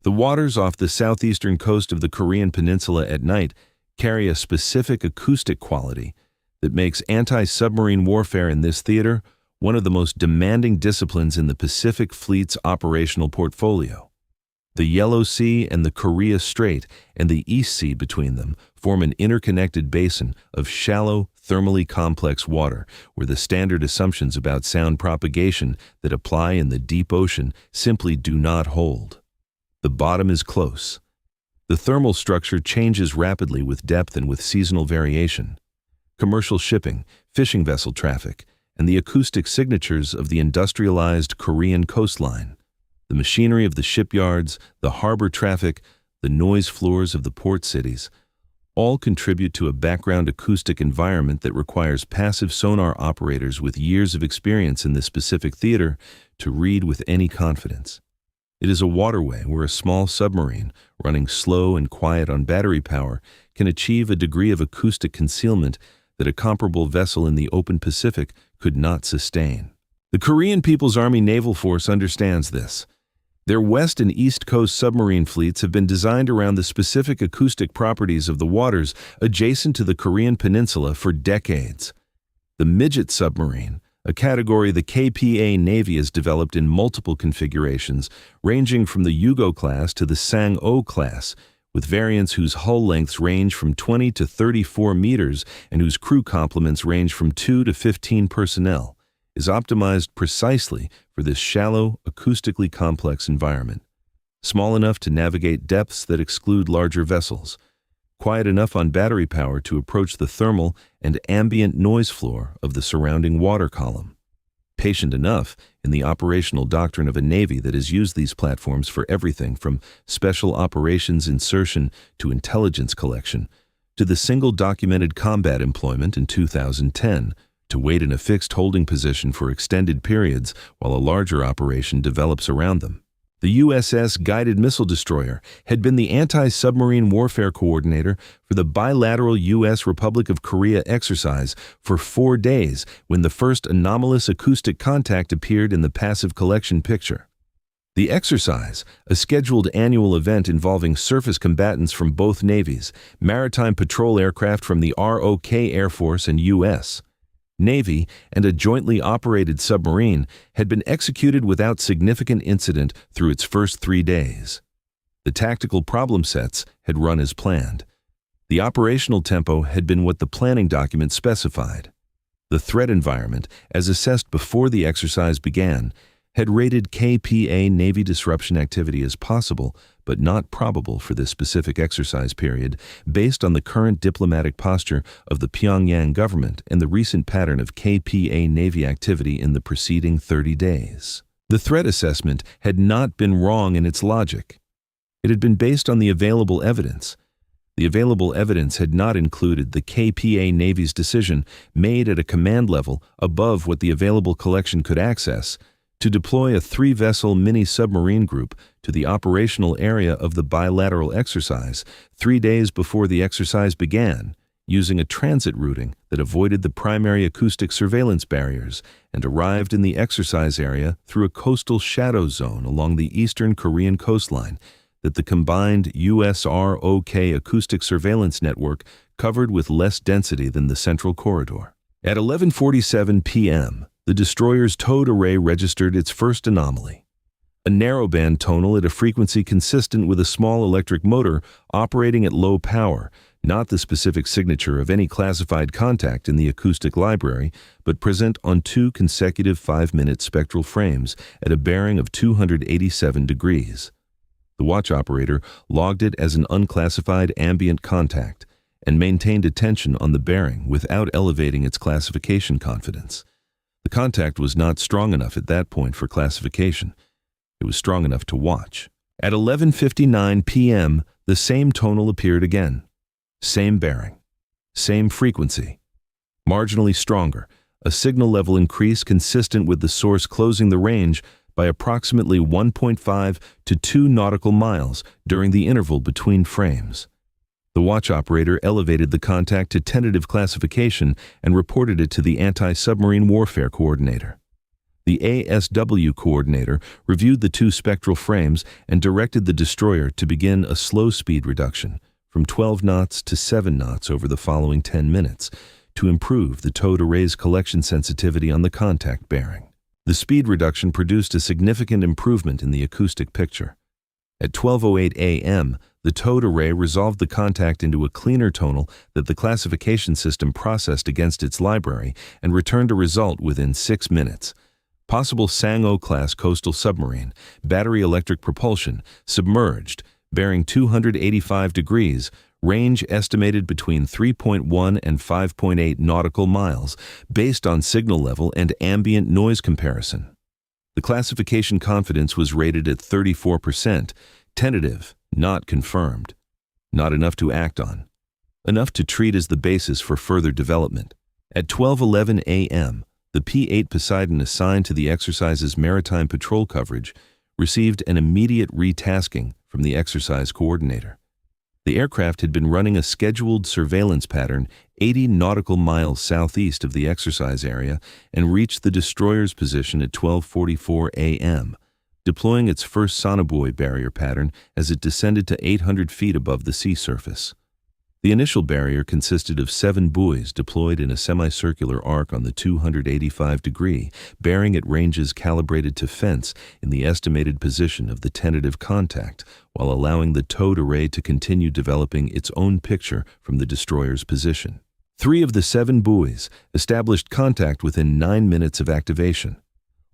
The waters off the southeastern coast of the Korean peninsula at night carry a specific acoustic quality that makes anti-submarine warfare in this theater one of the most demanding disciplines in the Pacific Fleet's operational portfolio. The Yellow Sea and the Korea Strait and the East Sea between them form an interconnected basin of shallow, thermally complex water where the standard assumptions about sound propagation that apply in the deep ocean simply do not hold. The bottom is close. The thermal structure changes rapidly with depth and with seasonal variation. Commercial shipping, fishing vessel traffic, and the acoustic signatures of the industrialized Korean coastline, the machinery of the shipyards, the harbor traffic, the noise floors of the port cities, all contribute to a background acoustic environment that requires passive sonar operators with years of experience in this specific theater to read with any confidence. It is a waterway where a small submarine, running slow and quiet on battery power, can achieve a degree of acoustic concealment that a comparable vessel in the open Pacific could not sustain. The Korean People's Army Naval Force understands this. Their west and east coast submarine fleets have been designed around the specific acoustic properties of the waters adjacent to the Korean peninsula for decades. The midget submarine, a category the KPA Navy has developed in multiple configurations, ranging from the Yugo class to the Sang-O class, with variants whose hull lengths range from 20 to 34 meters and whose crew complements range from 2 to 15 personnel, is optimized precisely for this shallow, acoustically complex environment. Small enough to navigate depths that exclude larger vessels, quiet enough on battery power to approach the thermal and ambient noise floor of the surrounding water column, patient enough in the operational doctrine of a Navy that has used these platforms for everything from special operations insertion to intelligence collection, to the single documented combat employment in 2010, to wait in a fixed holding position for extended periods while a larger operation develops around them. The USS Guided Missile Destroyer had been the anti-submarine warfare coordinator for the bilateral U.S. Republic of Korea exercise for 4 days when the first anomalous acoustic contact appeared in the passive collection picture. The exercise, a scheduled annual event involving surface combatants from both navies, maritime patrol aircraft from the ROK Air Force and U.S. Navy, and a jointly operated submarine, had been executed without significant incident through its first 3 days. The tactical problem sets had run as planned. The operational tempo had been what the planning document specified. The threat environment, as assessed before the exercise began, had rated KPA Navy disruption activity as possible but not probable for this specific exercise period based on the current diplomatic posture of the Pyongyang government and the recent pattern of KPA Navy activity in the preceding 30 days. The threat assessment had not been wrong in its logic. It had been based on the available evidence. The available evidence had not included the KPA Navy's decision made at a command level above what the available collection could access to deploy a 3-vessel mini-submarine group to the operational area of the bilateral exercise 3 days before the exercise began, using a transit routing that avoided the primary acoustic surveillance barriers and arrived in the exercise area through a coastal shadow zone along the eastern Korean coastline that the combined US-ROK acoustic surveillance network covered with less density than the central corridor. At 11:47 p.m., the destroyer's towed array registered its first anomaly. A narrowband tonal at a frequency consistent with a small electric motor operating at low power, not the specific signature of any classified contact in the acoustic library, but present on 2 consecutive 5-minute spectral frames at a bearing of 287 degrees. The watch operator logged it as an unclassified ambient contact and maintained attention on the bearing without elevating its classification confidence. The contact was not strong enough at that point for classification. It was strong enough to watch. At 11:59 p.m., the same tonal appeared again. Same bearing. Same frequency. Marginally stronger, a signal level increase consistent with the source closing the range by approximately 1.5 to 2 nautical miles during the interval between frames. The watch operator elevated the contact to tentative classification and reported it to the anti-submarine warfare coordinator. The ASW coordinator reviewed the two spectral frames and directed the destroyer to begin a slow speed reduction from 12 knots to 7 knots over the following 10 minutes to improve the towed array's collection sensitivity on the contact bearing. The speed reduction produced a significant improvement in the acoustic picture. At 12:08 a.m., the towed array resolved the contact into a cleaner tonal that the classification system processed against its library and returned a result within 6 minutes. Possible Sang-O class coastal submarine, battery electric propulsion, submerged, bearing 285 degrees, range estimated between 3.1 and 5.8 nautical miles, based on signal level and ambient noise comparison. The classification confidence was rated at 34%, tentative, not confirmed. Not enough to act on. Enough to treat as the basis for further development. At 12:11 a.m., the P-8 Poseidon assigned to the exercise's maritime patrol coverage received an immediate retasking from the exercise coordinator. The aircraft had been running a scheduled surveillance pattern 80 nautical miles southeast of the exercise area and reached the destroyer's position at 12:44 a.m., deploying its first sonobuoy barrier pattern as it descended to 800 feet above the sea surface. The initial barrier consisted of 7 buoys deployed in a semicircular arc on the 285-degree, bearing at ranges calibrated to fence in the estimated position of the tentative contact, while allowing the towed array to continue developing its own picture from the destroyer's position. 3 of the 7 buoys established contact within 9 minutes of activation.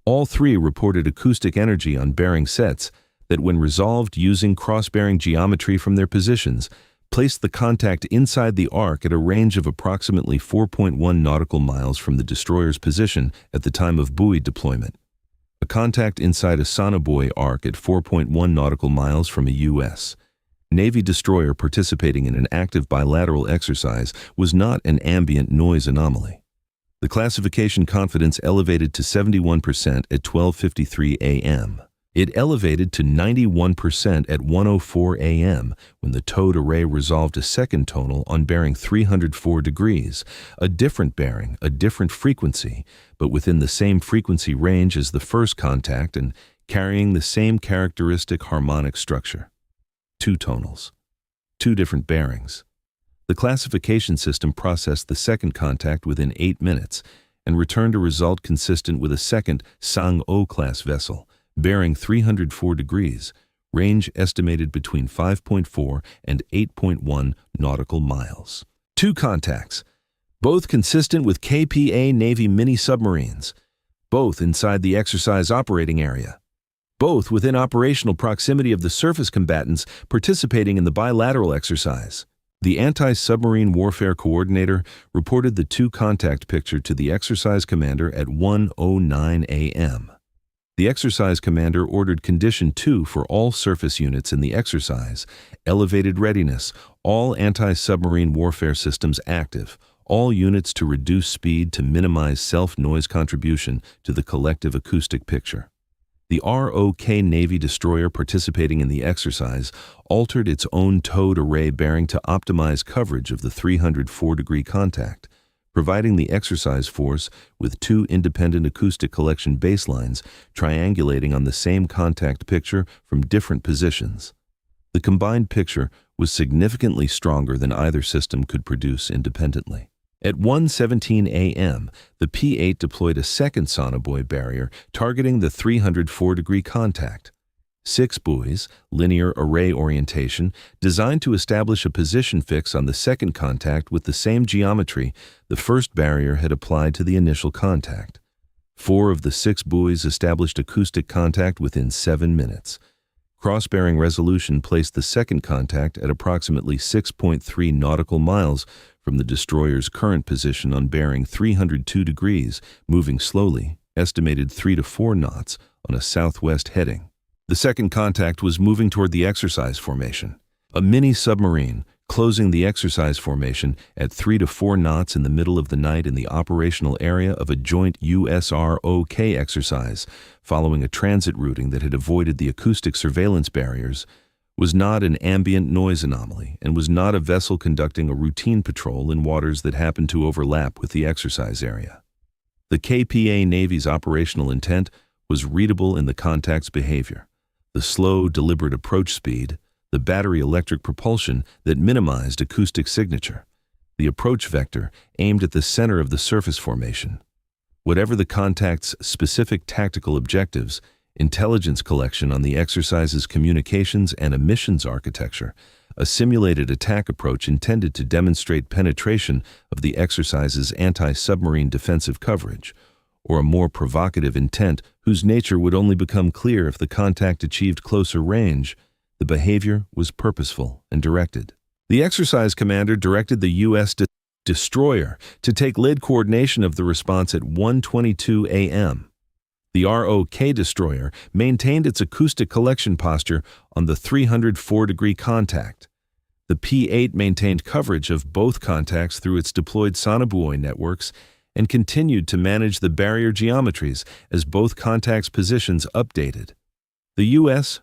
All 3 reported acoustic energy on bearing sets that, when resolved using cross-bearing geometry from their positions, placed the contact inside the arc at a range of approximately 4.1 nautical miles from the destroyer's position at the time of buoy deployment. A contact inside a sonobuoy arc at 4.1 nautical miles from a U.S. Navy destroyer participating in an active bilateral exercise was not an ambient noise anomaly. The classification confidence elevated to 71% at 12:53 a.m. It elevated to 91% at 1:04 a.m. when the towed array resolved a second tonal on bearing 304 degrees, a different bearing, a different frequency, but within the same frequency range as the first contact and carrying the same characteristic harmonic structure. 2 tonals. 2 different bearings. The classification system processed the second contact within 8 minutes and returned a result consistent with a second Sang-O class vessel, bearing 304 degrees, range estimated between 5.4 and 8.1 nautical miles. 2 contacts, both consistent with KPA Navy mini-submarines, both inside the exercise operating area, both within operational proximity of the surface combatants participating in the bilateral exercise. The Anti-Submarine Warfare Coordinator reported the 2 contact picture to the exercise commander at 1:09 a.m. The exercise commander ordered Condition 2 for all surface units in the exercise, elevated readiness, all anti-submarine warfare systems active, all units to reduce speed to minimize self-noise contribution to the collective acoustic picture. The ROK Navy destroyer participating in the exercise altered its own towed array bearing to optimize coverage of the 304-degree contact, providing the exercise force with 2 independent acoustic collection baselines triangulating on the same contact picture from different positions. The combined picture was significantly stronger than either system could produce independently. At 1:17 a.m., the P-8 deployed a second sonobuoy barrier targeting the 304-degree contact. 6 buoys, linear array orientation, designed to establish a position fix on the second contact with the same geometry the first barrier had applied to the initial contact. 4 of the 6 buoys established acoustic contact within 7 minutes. Cross-bearing resolution placed the second contact at approximately 6.3 nautical miles from the destroyer's current position on bearing 302 degrees, moving slowly, estimated 3 to 4 knots, on a southwest heading. The second contact was moving toward the exercise formation, a mini-submarine, closing the exercise formation at 3 to 4 knots in the middle of the night in the operational area of a joint U.S.ROK exercise, following a transit routing that had avoided the acoustic surveillance barriers, was not an ambient noise anomaly and was not a vessel conducting a routine patrol in waters that happened to overlap with the exercise area. The KPA Navy's operational intent was readable in the contact's behavior. The slow, deliberate approach speed, the battery electric propulsion that minimized acoustic signature, the approach vector aimed at the center of the surface formation. Whatever the contact's specific tactical objectives, intelligence collection on the exercise's communications and emissions architecture, a simulated attack approach intended to demonstrate penetration of the exercise's anti-submarine defensive coverage, or a more provocative intent whose nature would only become clear if the contact achieved closer range, the behavior was purposeful and directed. The exercise commander directed the U.S. destroyer to take lead coordination of the response at 1:22 a.m. The ROK destroyer maintained its acoustic collection posture on the 304-degree contact. The P-8 maintained coverage of both contacts through its deployed sonobuoy networks and continued to manage the barrier geometries as both contacts' positions updated. The U.S.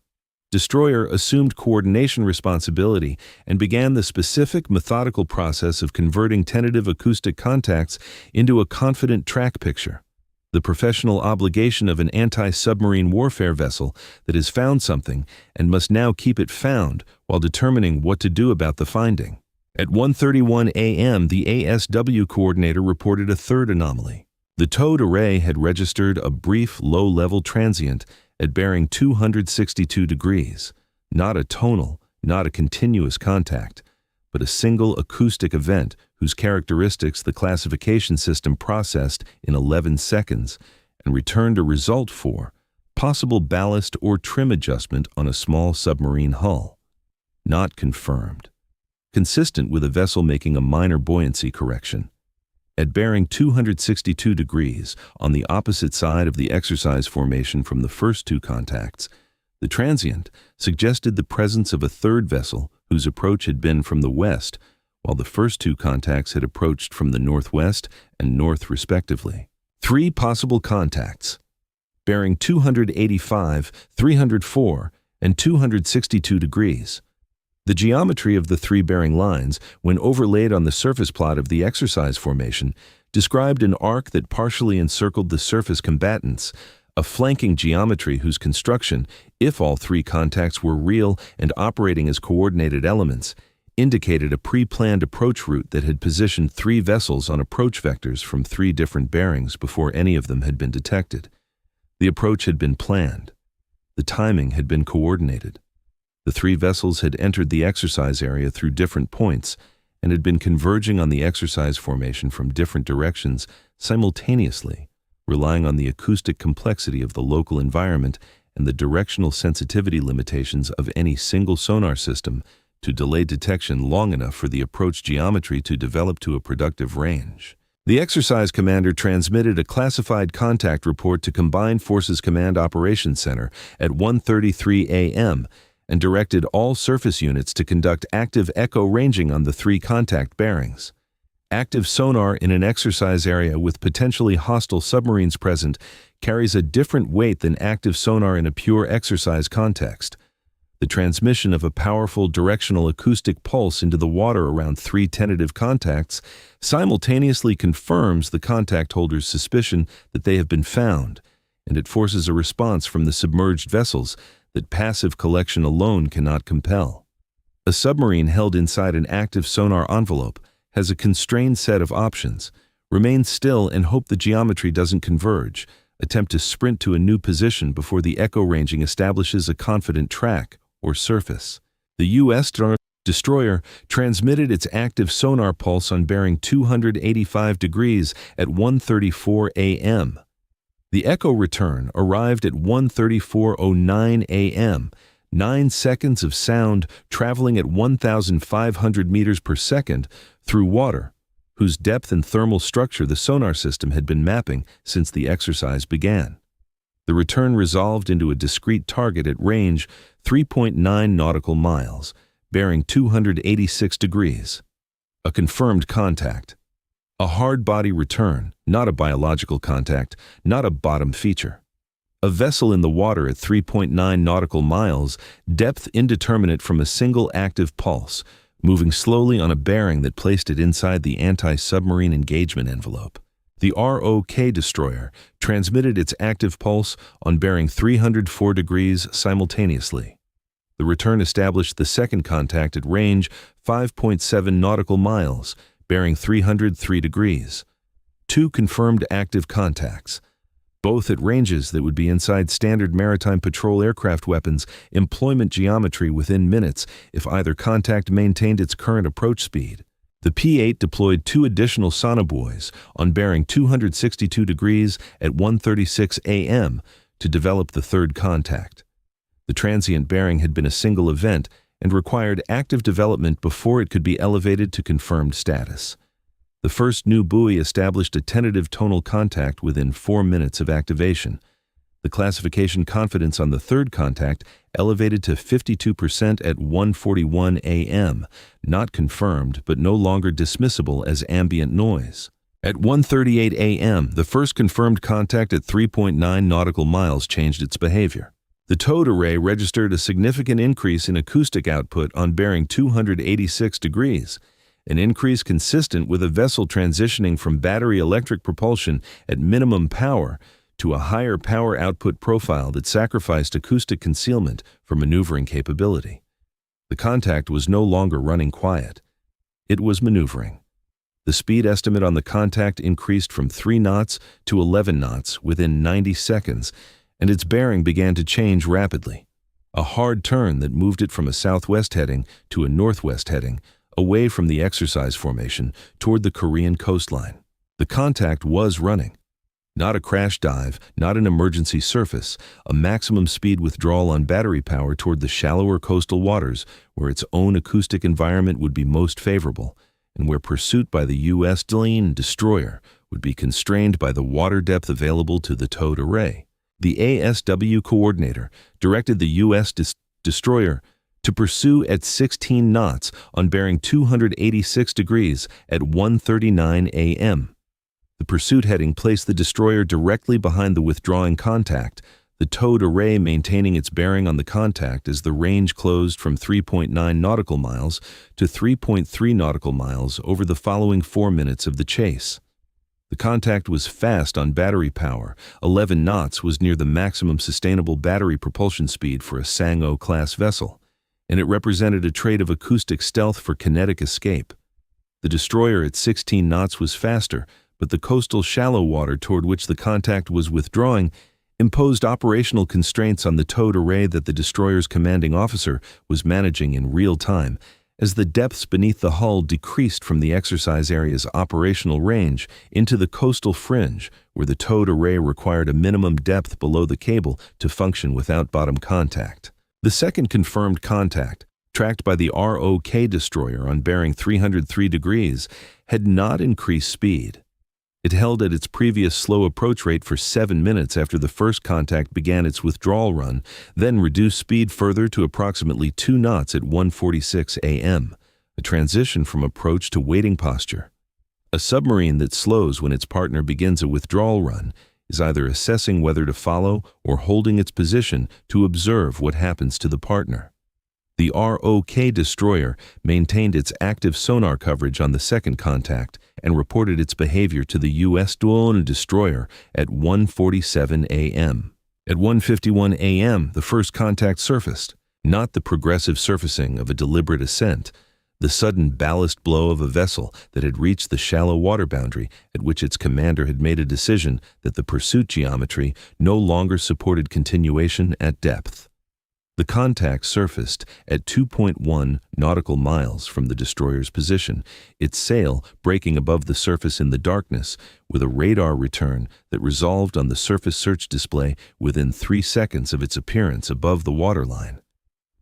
destroyer assumed coordination responsibility and began the specific methodical process of converting tentative acoustic contacts into a confident track picture. The professional obligation of an anti-submarine warfare vessel that has found something and must now keep it found while determining what to do about the finding. At 1:31 a.m., the ASW coordinator reported a third anomaly. The towed array had registered a brief low-level transient at bearing 262 degrees, not a tonal, not a continuous contact, but a single acoustic event whose characteristics the classification system processed in 11 seconds and returned a result for possible ballast or trim adjustment on a small submarine hull. Not confirmed. Consistent with a vessel making a minor buoyancy correction. At bearing 262 degrees on the opposite side of the exercise formation from the first two contacts, the transient suggested the presence of a third vessel whose approach had been from the west, while the first two contacts had approached from the northwest and north respectively. 3 possible contacts, bearing 285, 304, and 262 degrees. The geometry of the 3 bearing lines, when overlaid on the surface plot of the exercise formation, described an arc that partially encircled the surface combatants, a flanking geometry whose construction, if all 3 contacts were real and operating as coordinated elements, indicated a pre-planned approach route that had positioned 3 vessels on approach vectors from 3 different bearings before any of them had been detected. The approach had been planned. The timing had been coordinated. The 3 vessels had entered the exercise area through different points and had been converging on the exercise formation from different directions simultaneously, relying on the acoustic complexity of the local environment and the directional sensitivity limitations of any single sonar system to delay detection long enough for the approach geometry to develop to a productive range. The exercise commander transmitted a classified contact report to Combined Forces Command Operations Center at 1:33 a.m. and directed all surface units to conduct active echo ranging on the 3 contact bearings. Active sonar in an exercise area with potentially hostile submarines present carries a different weight than active sonar in a pure exercise context. The transmission of a powerful directional acoustic pulse into the water around 3 tentative contacts simultaneously confirms the contact holder's suspicion that they have been found, and it forces a response from the submerged vessels that passive collection alone cannot compel. A submarine held inside an active sonar envelope has a constrained set of options: remain still and hope the geometry doesn't converge, attempt to sprint to a new position before the echo ranging establishes a confident track or surface. The U.S. destroyer transmitted its active sonar pulse on bearing 285 degrees at 1:34 a.m. The echo return arrived at 1:34:09 a.m., 9 seconds of sound traveling at 1,500 meters per second through water, whose depth and thermal structure the sonar system had been mapping since the exercise began. The return resolved into a discrete target at range 3.9 nautical miles, bearing 286 degrees. A confirmed contact. A hard body return, not a biological contact, not a bottom feature. A vessel in the water at 3.9 nautical miles, depth indeterminate from a single active pulse, moving slowly on a bearing that placed it inside the anti-submarine engagement envelope. The ROK destroyer transmitted its active pulse on bearing 304 degrees simultaneously. The return established the second contact at range 5.7 nautical miles, bearing 303 degrees. 2 confirmed active contacts, both at ranges that would be inside standard maritime patrol aircraft weapons employment geometry within minutes if either contact maintained its current approach speed. The P-8 deployed 2 additional sonobuoys on bearing 262 degrees at 1:36 a.m. to develop the third contact. The transient bearing had been a single event and required active development before it could be elevated to confirmed status. The first new buoy established a tentative tonal contact within 4 minutes of activation. The classification confidence on the third contact elevated to 52% at 1:41 a.m., not confirmed but no longer dismissible as ambient noise. At 1:38 a.m., the first confirmed contact at 3.9 nautical miles changed its behavior. The towed array registered a significant increase in acoustic output on bearing 286 degrees, an increase consistent with a vessel transitioning from battery electric propulsion at minimum power to a higher power output profile that sacrificed acoustic concealment for maneuvering capability. The contact was no longer running quiet. It was maneuvering. The speed estimate on the contact increased from 3 knots to 11 knots within 90 seconds, and its bearing began to change rapidly. A hard turn that moved it from a southwest heading to a northwest heading, away from the exercise formation toward the Korean coastline. The contact was running. Not a crash dive, not an emergency surface, a maximum speed withdrawal on battery power toward the shallower coastal waters where its own acoustic environment would be most favorable, and where pursuit by the U.S. destroyer would be constrained by the water depth available to the towed array. The ASW coordinator directed the U.S. destroyer to pursue at 16 knots on bearing 286 degrees at 1:39 a.m. The pursuit heading placed the destroyer directly behind the withdrawing contact, the towed array maintaining its bearing on the contact as the range closed from 3.9 nautical miles to 3.3 nautical miles over the following 4 minutes of the chase. The contact was fast on battery power. 11 knots was near the maximum sustainable battery propulsion speed for a Sang-O class vessel, and it represented a trait of acoustic stealth for kinetic escape. The destroyer at 16 knots was faster, but the coastal shallow water toward which the contact was withdrawing imposed operational constraints on the towed array that the destroyer's commanding officer was managing in real time, as the depths beneath the hull decreased from the exercise area's operational range into the coastal fringe, where the towed array required a minimum depth below the cable to function without bottom contact. The second confirmed contact, tracked by the ROK destroyer on bearing 303 degrees, had not increased speed. It held at its previous slow approach rate for 7 minutes after the first contact began its withdrawal run, then reduced speed further to approximately 2 knots at 1:46 a.m., a transition from approach to waiting posture. A submarine that slows when its partner begins a withdrawal run is either assessing whether to follow or holding its position to observe what happens to the partner. The ROK destroyer maintained its active sonar coverage on the second contact and reported its behavior to the U.S. destroyer at 1:47 a.m. At 1:51 a.m., the first contact surfaced, not the progressive surfacing of a deliberate ascent, the sudden ballast blow of a vessel that had reached the shallow water boundary at which its commander had made a decision that the pursuit geometry no longer supported continuation at depth. The contact surfaced at 2.1 nautical miles from the destroyer's position, its sail breaking above the surface in the darkness with a radar return that resolved on the surface search display within 3 seconds of its appearance above the waterline.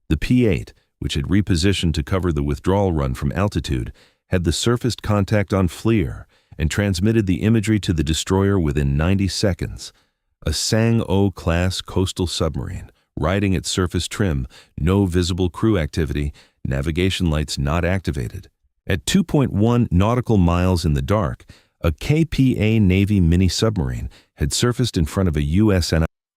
The P-8, which had repositioned to cover the withdrawal run from altitude, had the surfaced contact on FLIR and transmitted the imagery to the destroyer within 90 seconds. A Sang-O class coastal submarine, riding at surface trim, no visible crew activity, navigation lights not activated. At 2.1 nautical miles in the dark, a KPA Navy mini-submarine had surfaced in front of a U.S.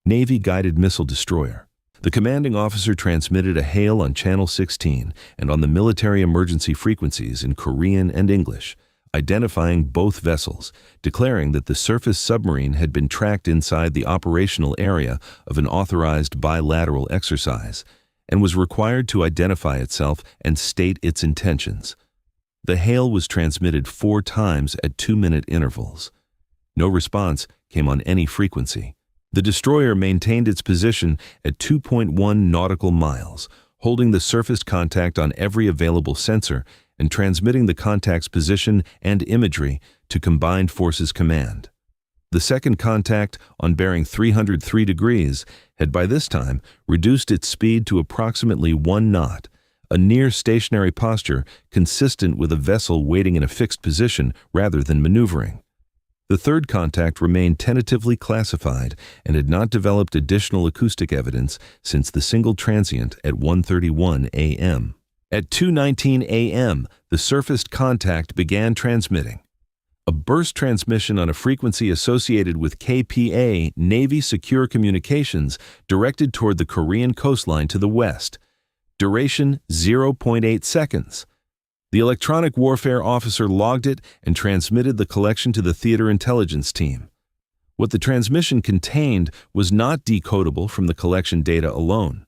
Navy guided missile destroyer. The commanding officer transmitted a hail on Channel 16 and on the military emergency frequencies in Korean and English, identifying both vessels, declaring that the surface submarine had been tracked inside the operational area of an authorized bilateral exercise and was required to identify itself and state its intentions. The hail was transmitted 4 times at 2-minute intervals. No response came on any frequency. The destroyer maintained its position at 2.1 nautical miles, holding the surface contact on every available sensor and transmitting the contact's position and imagery to Combined Forces Command. The second contact, on bearing 303 degrees, had by this time reduced its speed to approximately 1 knot, a near-stationary posture consistent with a vessel waiting in a fixed position rather than maneuvering. The third contact remained tentatively classified and had not developed additional acoustic evidence since the single transient at 1:31 a.m. At 2:19 a.m., the surfaced contact began transmitting. A burst transmission on a frequency associated with KPA Navy Secure Communications directed toward the Korean coastline to the west. Duration 0.8 seconds. The electronic warfare officer logged it and transmitted the collection to the theater intelligence team. What the transmission contained was not decodable from the collection data alone.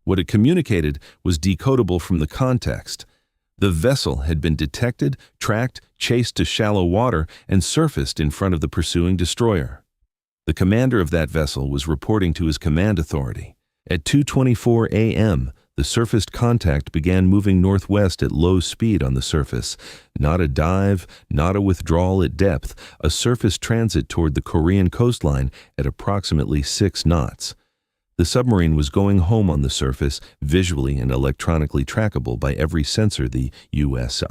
What it communicated was decodable from the context. The vessel had been detected, tracked, chased to shallow water, and surfaced in front of the pursuing destroyer. The commander of that vessel was reporting to his command authority. At 2:24 a.m., the surfaced contact began moving northwest at low speed on the surface. Not a dive, not a withdrawal at depth, a surface transit toward the Korean coastline at approximately 6 knots. The submarine was going home on the surface, visually and electronically trackable by every sensor the U.S.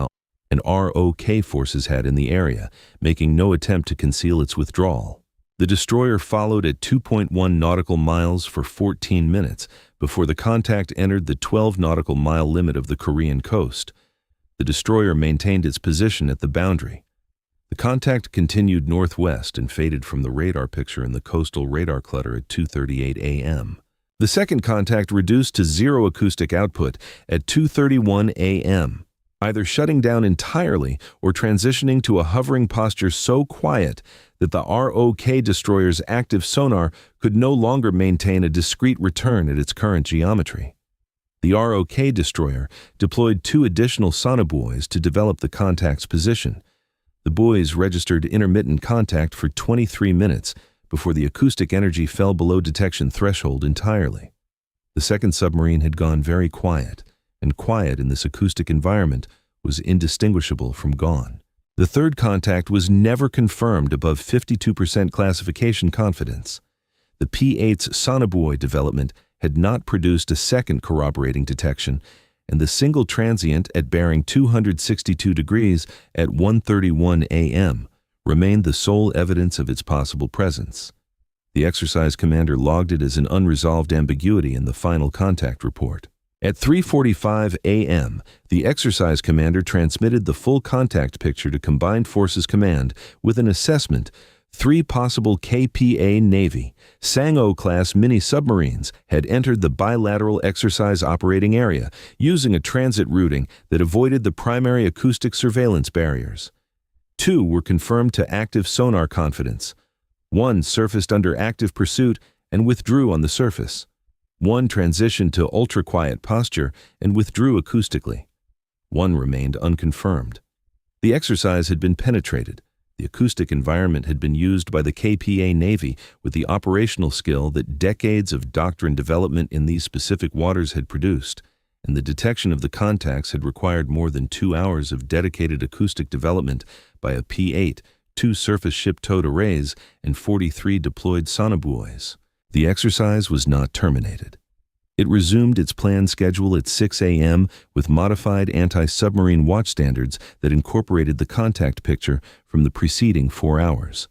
and ROK forces had in the area, making no attempt to conceal its withdrawal. The destroyer followed at 2.1 nautical miles for 14 minutes before the contact entered the 12 nautical mile limit of the Korean coast. The destroyer maintained its position at the boundary. The contact continued northwest and faded from the radar picture in the coastal radar clutter at 2:38 a.m. The second contact reduced to 0 acoustic output at 2:31 a.m., either shutting down entirely or transitioning to a hovering posture so quiet that the ROK destroyer's active sonar could no longer maintain a discrete return at its current geometry. The ROK destroyer deployed 2 additional sonobuoys to develop the contact's position. The buoys registered intermittent contact for 23 minutes before the acoustic energy fell below detection threshold entirely. The second submarine had gone very quiet, and quiet in this acoustic environment was indistinguishable from gone. The third contact was never confirmed above 52% classification confidence. The P-8's sonobuoy development had not produced a second corroborating detection, and the single transient at bearing 262 degrees at 1:31 a.m. remained the sole evidence of its possible presence. The exercise commander logged it as an unresolved ambiguity in the final contact report. At 3:45 a.m., the exercise commander transmitted the full contact picture to Combined Forces Command with an assessment. 3 possible KPA Navy Sang-O class mini-submarines had entered the bilateral exercise operating area using a transit routing that avoided the primary acoustic surveillance barriers. 2 were confirmed to active sonar confidence. 1 surfaced under active pursuit and withdrew on the surface. 1 transitioned to ultra-quiet posture and withdrew acoustically. 1 remained unconfirmed. The exercise had been penetrated. The acoustic environment had been used by the KPA Navy with the operational skill that decades of doctrine development in these specific waters had produced, and the detection of the contacts had required more than 2 hours of dedicated acoustic development by a P-8, 2 surface ship-towed arrays, and 43 deployed sonobuoys. The exercise was not terminated. It resumed its planned schedule at 6 a.m. with modified anti-submarine watch standards that incorporated the contact picture from the preceding 4 hours.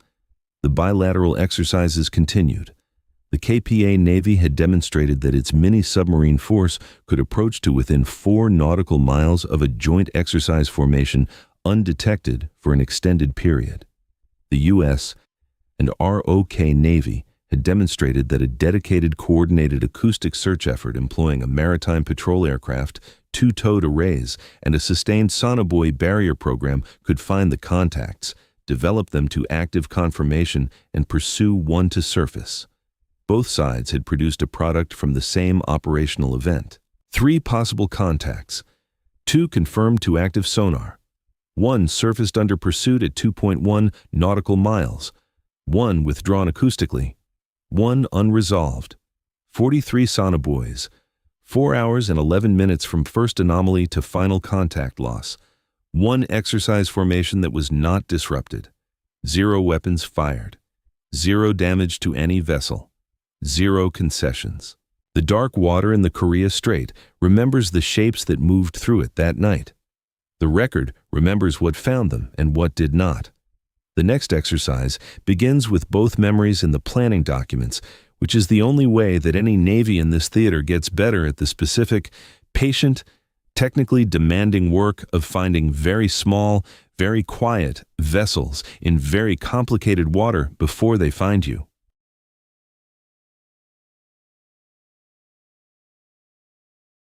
The bilateral exercises continued. The KPA Navy had demonstrated that its mini-submarine force could approach to within 4 nautical miles of a joint exercise formation undetected for an extended period. The U.S. and ROK Navy had demonstrated that a dedicated coordinated acoustic search effort employing a maritime patrol aircraft, two-towed arrays, and a sustained sonobuoy barrier program could find the contacts, develop them to active conformation, and pursue one to surface. Both sides had produced a product from the same operational event. 3 possible contacts. 2 confirmed to active sonar. 1 surfaced under pursuit at 2.1 nautical miles. 1 withdrawn acoustically. 1 unresolved. 43 sonobuoys. 4 hours and 11 minutes from first anomaly to final contact loss. 1 exercise formation that was not disrupted. 0 weapons fired. 0 damage to any vessel. 0 concessions. The dark water in the Korea Strait remembers the shapes that moved through it that night. The record remembers what found them and what did not. The next exercise begins with both memories in the planning documents, which is the only way that any Navy in this theater gets better at the specific, patient, technically demanding work of finding very small, very quiet vessels in very complicated water before they find you.